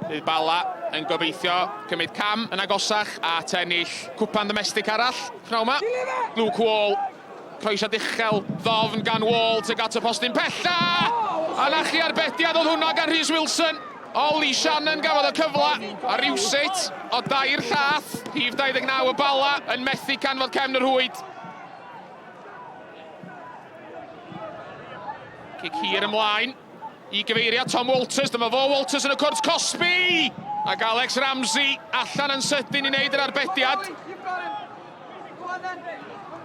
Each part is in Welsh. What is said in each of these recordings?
Bydd Bala yn gobeithio cymryd cam yn agosach at ennill cwpan domestig arall. Pnawn 'ma, Luke Wall, croesiad uchel, ddofn gan Wall tuag at y postyn pella! A na chi arbediad oedd hwnna gan Rhys Wilson. Oli Shannon gafodd y cyfla a rywsut o dair llath. Rhif 29 y Bala yn methu canfod cefn yr hwyd. Cic hir ymlaen i gyfeirio Tom Walters. Dyma fo Walters yn y cwrt Cosby! Ac Alex Ramsey allan yn sydyn i wneud yr arbediad.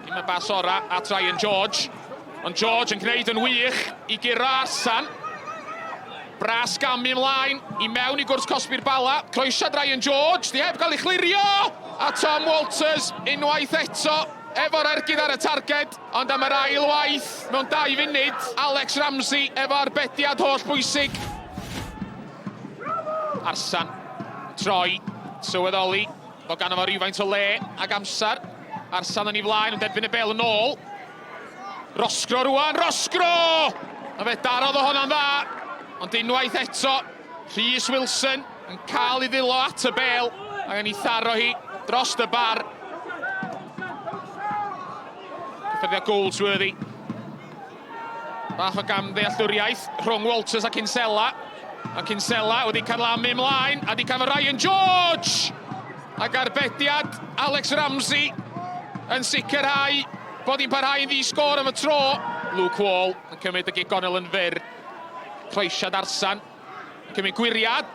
Dim y bas ora at Ryan George. Ond George yn gwneud yn wych i giro allan. Bras gamu ymlaen i mewn i gwrs Cosby'r Bala. Croesiad Ryan George, di heb cael ei chlirio! A Tom Walters unwaith eto efo'r ergydd ar y targed. Ond am yr ail waith mewn 2 funud, Alex Ramsey efo arbediad holl bwysig. Arsan, troi, sylweddoli, fod gan efo rhywfaint o le ag amser. Arsan yn ei flaen, yn derbyn y bel yn ôl. Rosgro rwan, Rosgro! A fe darodd o hwnna'n dda. Ond unwaith eto, Rhys Wilson yn cael ei ddilo at y bel ac yn ei tharo hi dros y bar. Cyffreddiad Goldsworthy. Bach o gamddeallwriaeth rhwng Walters a Kinsella. A Kinsella wedi carlamu ymlaen a wedi cafod Ryan George! Ac arbediad Alex Ramsey yn sicrhau bod hi'n parhau yn ddi-sgôr am y tro. Luke Wall yn cymryd y gigonol yn fyr. Croesiad Arsan yn cymryd gwiriad.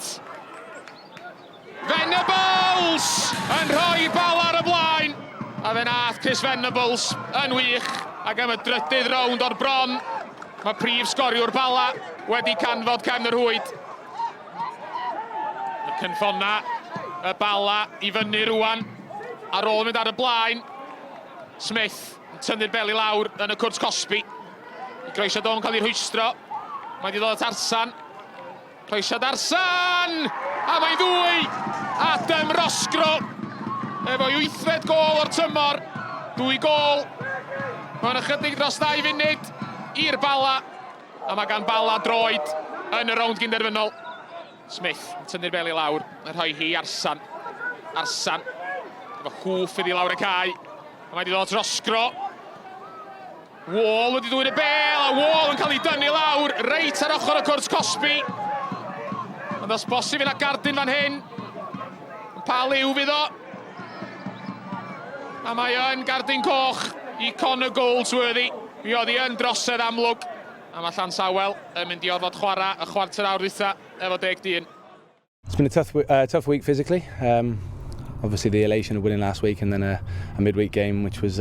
Venables yn rhoi Bala ar y blaen. A fe nath Chris Venables yn wych ac am y drydydd rownd o'r bron. Mae prif sgoriwr Bala wedi canfod cefn yr hwyd. Y cynffona y Bala i fyny rwan ar ôl mynd ar y blaen. Smith yn tynnu'r bel i lawr yn y cwrt Cosby. I croesiad o'n cael ei rhwystro. Mae wedi dod at Arsan. Croesiad Arsan! A mae'n ddwy! Adam Rosgro! Efo 8fed gôl o'r tymor. 2 gôl. Mae'n ychydig dros 2 funud i'r Bala. A mae gan Bala droed yn y rownd gynderfynol. Smith yn tynnu'r bel i lawr. Yn rhoi hi Arsan. Arsan. Efo hwff iddi lawr y cae. A mae wedi dod at Rosgro. Wall wedi dwy'n y bel, a Wall yn cael ei dynnu lawr, reit ar ochr y cwrt Cosby. Ond os bosib yna gardyn fan hyn, yn pa liw fydd o. A mae yn gardyn coch i Conor Goldsworthy. Mi oedd hi yn drosedd amlwg. A mae Llansawel yn mynd i orfod chwarae y chwarter awr dwytha efo 10 dyn. It's been a tough week physically. Obviously the elation of winning last week and then a midweek game which was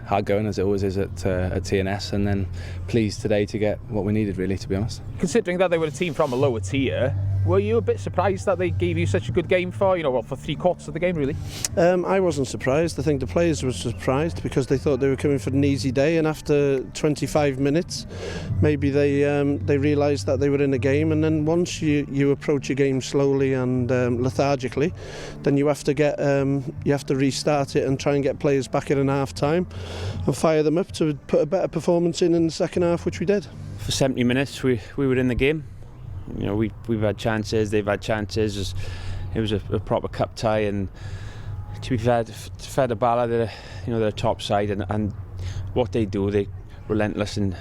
hard going as it always is at TNS, and then pleased today to get what we needed really, to be honest. Considering that they were a team from a lower tier, were you a bit surprised that they gave you such a good game for, for 3 quarters of the game really? I wasn't surprised. I think the players were surprised because they thought they were coming for an easy day, and after 25 minutes maybe they realised that they were in a game, and then once you approach a game slowly and lethargically, then you have to restart it and try and get players back in half time and fire them up to put a better performance in the second half, which we did. For 70 minutes we were in the game. We've had chances, they've had chances. It was a proper cup tie, and to be fair to Bala, they're a top side, and what they do, they're relentless in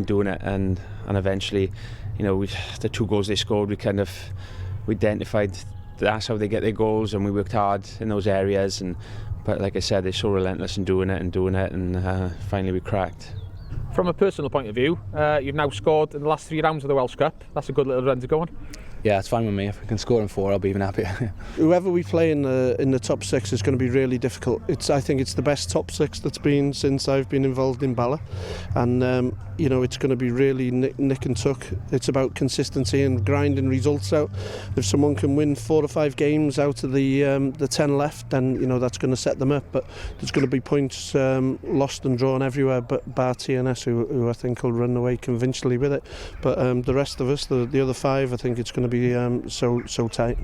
doing it, and eventually, the 2 goals they scored, we identified that's how they get their goals, and we worked hard in those areas, but like I said, they're so relentless in doing it, and finally we cracked. From a personal point of view, you've now scored in the last 3 rounds of the Welsh Cup. That's a good little run to go on. Yeah, it's fine with me. If we can score in 4, I'll be even happier. Whoever we play in the top 6 is going to be really difficult. I think it's the best top 6 that's been since I've been involved in Bala, and it's going to be really nick and tuck. It's about consistency and grinding results out. If someone can win 4 or 5 games out of the 10 left, then that's going to set them up. But there's going to be points lost and drawn everywhere, but bar TNS, who I think will run away convincingly with it. But the rest of us, the other 5, I think it's going to be so tight.